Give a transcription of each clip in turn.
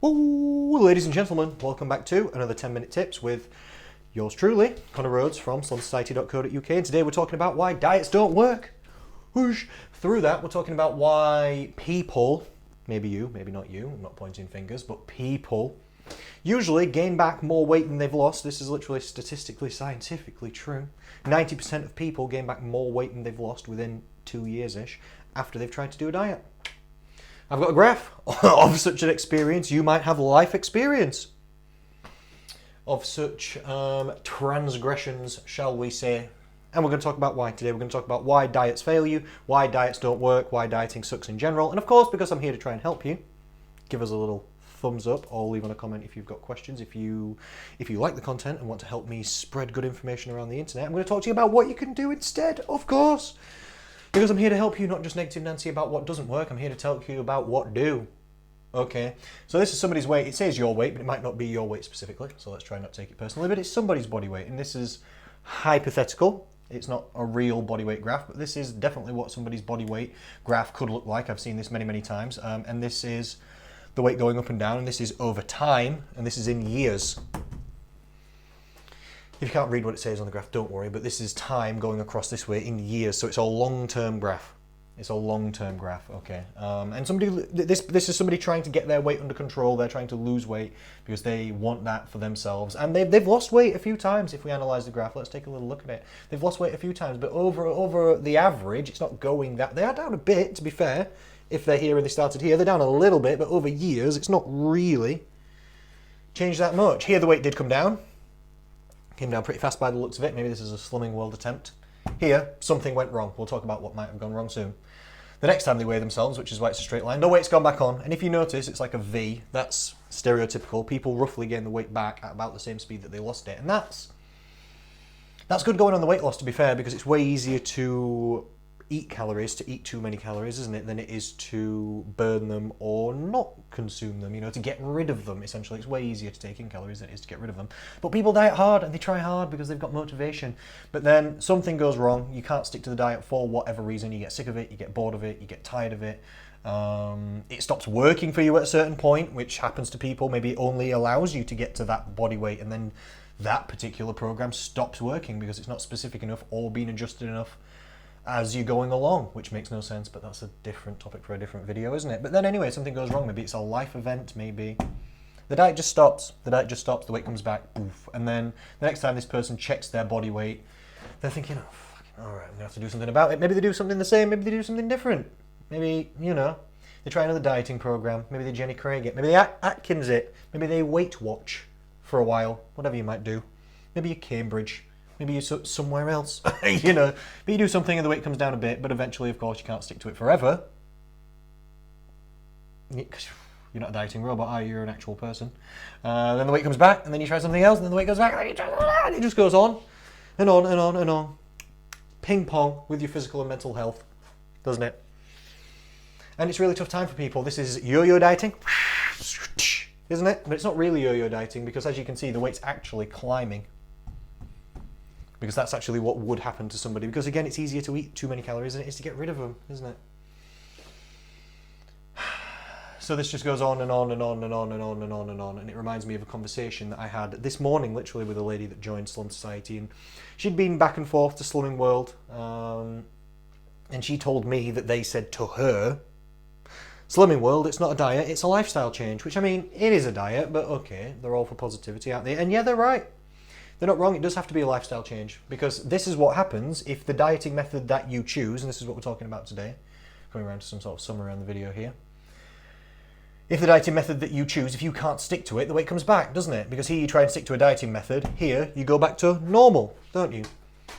Ooh, ladies and gentlemen, welcome back to another 10-minute tips with yours truly, Connor Rhodes from slimsociety.co.uk, and today we're talking about why diets don't work. Whoosh. Through that, we're talking about why people, maybe you, maybe not you, I'm not pointing fingers, but people usually gain back more weight than they've lost. This is literally statistically, scientifically true. 90% of people gain back more weight than they've lost within 2 years-ish after they've tried to do a diet. I've got a graph of such an experience. You might have life experience of such transgressions, shall we say. And we're going to talk about why today. We're going to talk about why diets fail you, why diets don't work, why dieting sucks in general. And of course, because I'm here to try and help you, give us a little thumbs up or leave on a comment if you've got questions. If you like the content and want to help me spread good information around the internet, I'm going to talk to you about what you can do instead, of course. Because I'm here to help you, not just negative Nancy about what doesn't work. I'm here to tell you about what do. Okay, so this is somebody's weight. It says your weight, but it might not be your weight specifically. So let's try not to take it personally. But it's somebody's body weight, and this is hypothetical. It's not a real body weight graph, but this is definitely what somebody's body weight graph could look like. I've seen this many, many times. And this is the weight going up and down, and this is over time, and this is in years. If you can't read what it says on the graph, don't worry, but this is time going across this way in years, so it's a long-term graph. It's a long-term graph, okay. And this is somebody trying to get their weight under control. They're trying to lose weight because they want that for themselves. And they've lost weight a few times. If we analyse the graph, let's take a little look at it. They've lost weight a few times, but over the average, it's not going that. They are down a bit, to be fair. If they're here and they started here, they're down a little bit, but over years, it's not really changed that much. Here, the weight did come down. Came down pretty fast by the looks of it. Maybe this is a Slimming World attempt. Here, something went wrong. We'll talk about what might have gone wrong soon. The next time they weigh themselves, which is why it's a straight line, the weight's gone back on. And if you notice, it's like a V. That's stereotypical. People roughly gain the weight back at about the same speed that they lost it. And that's good going on the weight loss, to be fair, because it's way easier to eat calories, to eat too many calories, isn't it, than it is to burn them or not consume them, to get rid of them, essentially. It's way easier to take in calories than it is to get rid of them. But people diet hard and they try hard because they've got motivation. But then something goes wrong. You can't stick to the diet for whatever reason. You get sick of it, you get bored of it, you get tired of it. It stops working for you at a certain point, which happens to people. Maybe it only allows you to get to that body weight, and then that particular program stops working because it's not specific enough or being adjusted enough as you're going along, which makes no sense, but that's a different topic for a different video, isn't it? But then anyway, something goes wrong. Maybe it's a life event, maybe. The diet just stops. The weight comes back, poof. And then the next time this person checks their body weight, they're thinking, oh, fucking, all right, I'm going to have to do something about it. Maybe they do something the same, maybe they do something different. Maybe, they try another dieting program. Maybe they Jenny Craig it. Maybe they Atkins it. Maybe they Weight Watch for a while, whatever you might do. Maybe you Cambridge. Maybe you're somewhere else, But you do something and the weight comes down a bit, but eventually, of course, you can't stick to it forever. You're not a dieting robot, are you? You're an actual person. Then the weight comes back, and then you try something else, and then the weight goes back, and it just goes on, and on, and on, and on. Ping pong with your physical and mental health, doesn't it? And it's a really tough time for people. This is yo-yo dieting, isn't it? But it's not really yo-yo dieting, because as you can see, the weight's actually climbing. Because that's actually what would happen to somebody. Because again, it's easier to eat too many calories than it is to get rid of them, isn't it? So this just goes on and on and on and on and on and on and on. And it reminds me of a conversation that I had this morning, literally, with a lady that joined Slim Society. And she'd been back and forth to Slimming World. And she told me that they said to her, Slimming World, it's not a diet, it's a lifestyle change. Which, I mean, it is a diet, but okay, they're all for positivity, aren't they? And yeah, they're right. They're not wrong, it does have to be a lifestyle change, because this is what happens if the dieting method that you choose, and this is what we're talking about today, coming around to some sort of summary on the video here. If the dieting method that you choose, if you can't stick to it, the weight comes back, doesn't it? Because here you try and stick to a dieting method, here you go back to normal, don't you?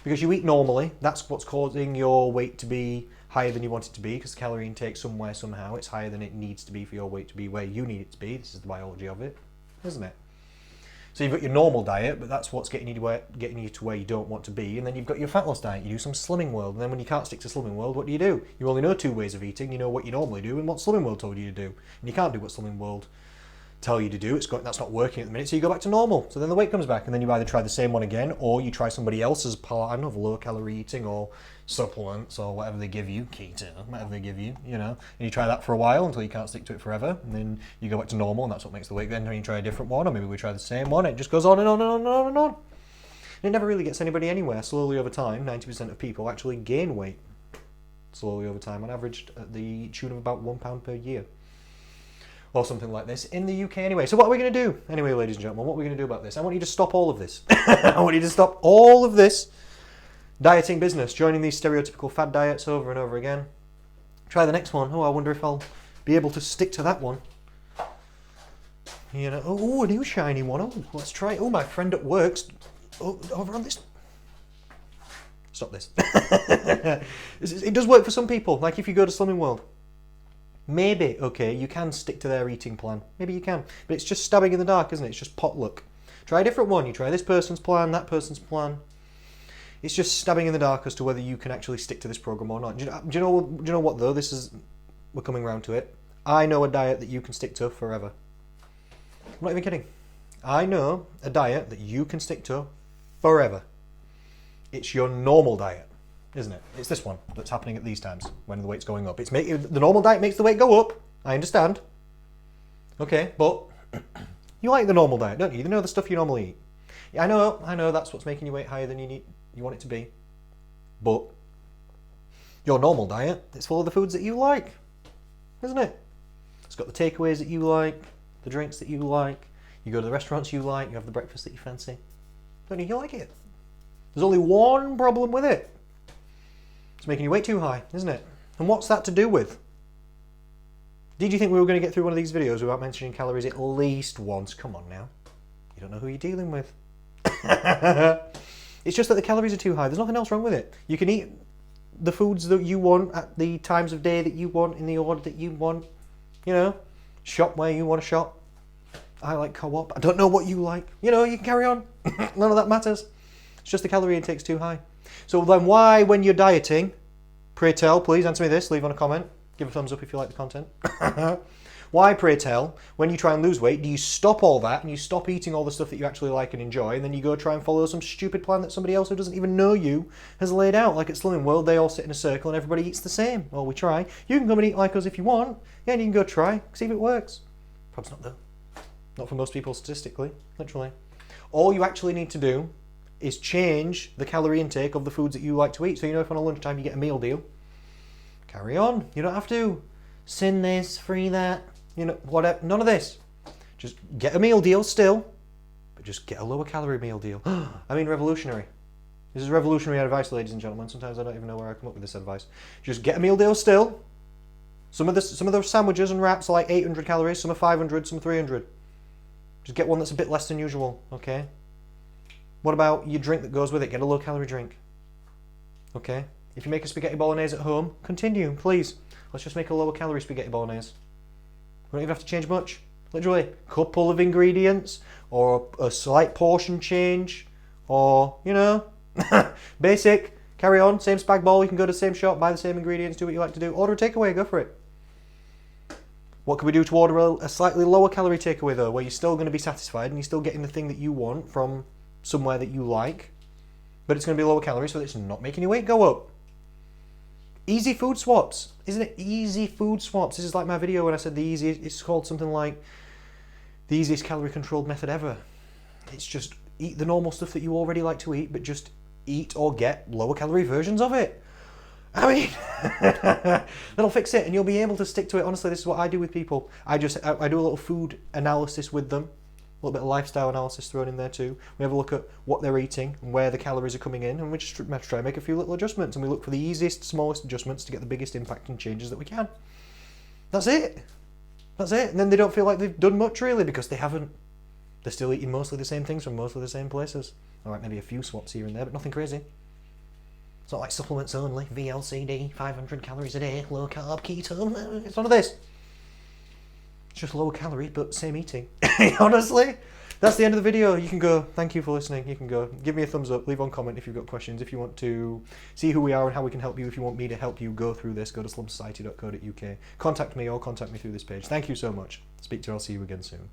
Because you eat normally, that's what's causing your weight to be higher than you want it to be, because the calorie intake somewhere, somehow, it's higher than it needs to be for your weight to be where you need it to be. This is the biology of it, isn't it? So you've got your normal diet, but that's what's getting you to where you don't want to be. And then you've got your fat loss diet. You do some Slimming World. And then when you can't stick to Slimming World, what do? You only know 2 ways of eating. You know what you normally do and what Slimming World told you to do. And you can't do what Slimming World tell you to do. That's not working at the minute, so you go back to normal. So then the weight comes back, and then you either try the same one again, or you try somebody else's plan of low calorie eating or supplements or whatever they give you, keto, whatever they give you, and you try that for a while until you can't stick to it forever, and then you go back to normal, and that's what makes the weight. Then you try a different one, or maybe we try the same one. It just goes on and on and on and on and on. And it never really gets anybody anywhere. Slowly over time, 90% of people actually gain weight slowly over time, on average at the tune of about £1 per year. Or something like this, in the UK anyway. So what are we going to do? Anyway, ladies and gentlemen, what are we going to do about this? I want you to stop all of this. I want you to stop all of this dieting business, joining these stereotypical fad diets over and over again. Try the next one. Oh, I wonder if I'll be able to stick to that one. Oh, a new shiny one. Oh, let's try it. Oh, my friend at work's over on this. Stop this. It does work for some people. Like if you go to Slimming World. Maybe, okay, you can stick to their eating plan. Maybe you can. But it's just stabbing in the dark, isn't it? It's just potluck. Try a different one. You try this person's plan, that person's plan. It's just stabbing in the dark as to whether you can actually stick to this program or not. Do you know what, though? We're coming round to it. I know a diet that you can stick to forever. I'm not even kidding. I know a diet that you can stick to forever. It's your normal diet. Isn't it? It's this one that's happening at these times when the weight's going up. The normal diet makes the weight go up. I understand. Okay, but you like the normal diet, don't you? You know the stuff you normally eat. Yeah, I know that's what's making your weight higher than you want it to be. But your normal diet, it's full of the foods that you like, isn't it? It's got the takeaways that you like, the drinks that you like. You go to the restaurants you like, you have the breakfast that you fancy. Don't you? You like it. There's only one problem with it. It's making your weight too high, isn't it? And what's that to do with? Did you think we were going to get through one of these videos without mentioning calories at least once? Come on now. You don't know who you're dealing with. It's just that the calories are too high. There's nothing else wrong with it. You can eat the foods that you want at the times of day that you want, in the order that you want. Shop where you want to shop. I like co-op. I don't know what you like. You can carry on. None of that matters. It's just the calorie intake's too high. So then why, when you're dieting, pray tell, please answer me this, leave on a comment, give a thumbs up if you like the content. Why, pray tell, when you try and lose weight, do you stop all that and you stop eating all the stuff that you actually like and enjoy, and then you go try and follow some stupid plan that somebody else who doesn't even know you has laid out? Like at Slimming World, they all sit in a circle and everybody eats the same. Well, we try. You can come and eat like us if you want. Yeah, and you can go try, see if it works. Perhaps not though. Not for most people statistically, literally. All you actually need to do is change the calorie intake of the foods that you like to eat. So if on a lunchtime you get a meal deal, carry on. You don't have to sin this, free that, whatever. None of this. Just get a meal deal still, but just get a lower calorie meal deal. I mean, revolutionary. This is revolutionary advice, ladies and gentlemen. Sometimes I don't even know where I come up with this advice. Just get a meal deal still. Some of those sandwiches and wraps are like 800 calories, some are 500, some are 300. Just get one that's a bit less than usual, okay? What about your drink that goes with it? Get a low-calorie drink. Okay? If you make a spaghetti bolognese at home, continue, please. Let's just make a lower-calorie spaghetti bolognese. We don't even have to change much. Literally, a couple of ingredients, or a slight portion change, or, basic. Carry on, same spag bol. You can go to the same shop, buy the same ingredients, do what you like to do. Order a takeaway, go for it. What can we do to order a slightly lower-calorie takeaway, though, where you're still going to be satisfied and you're still getting the thing that you want from somewhere that you like, but it's going to be lower calorie, so it's not making your weight go up. Easy food swaps, isn't it? Easy food swaps. This is like my video when I said the easiest. It's called something like the easiest calorie controlled method ever. It's just eat the normal stuff that you already like to eat, but just eat or get lower calorie versions of it. I mean, that'll fix it, and you'll be able to stick to it. Honestly, this is what I do with people. I do a little food analysis with them. A little bit of lifestyle analysis thrown in there too. We have a look at what they're eating and where the calories are coming in, and we just try and make a few little adjustments, and we look for the easiest, smallest adjustments to get the biggest impact and changes that we can. That's it. That's it. And then they don't feel like they've done much really, because they haven't. They're still eating mostly the same things from mostly the same places. Alright, maybe a few swaps here and there, but nothing crazy. It's not like supplements only, VLCD, 500 calories a day, low carb, keto. It's none of this. It's just lower calorie, but same eating. Honestly, that's the end of the video. You can go. Thank you for listening. You can go. Give me a thumbs up. Leave on comment if you've got questions. If you want to see who we are and how we can help you. If you want me to help you go through this, go to slumsociety.co.uk. Contact me or contact me through this page. Thank you so much. Speak to you. I'll see you again soon.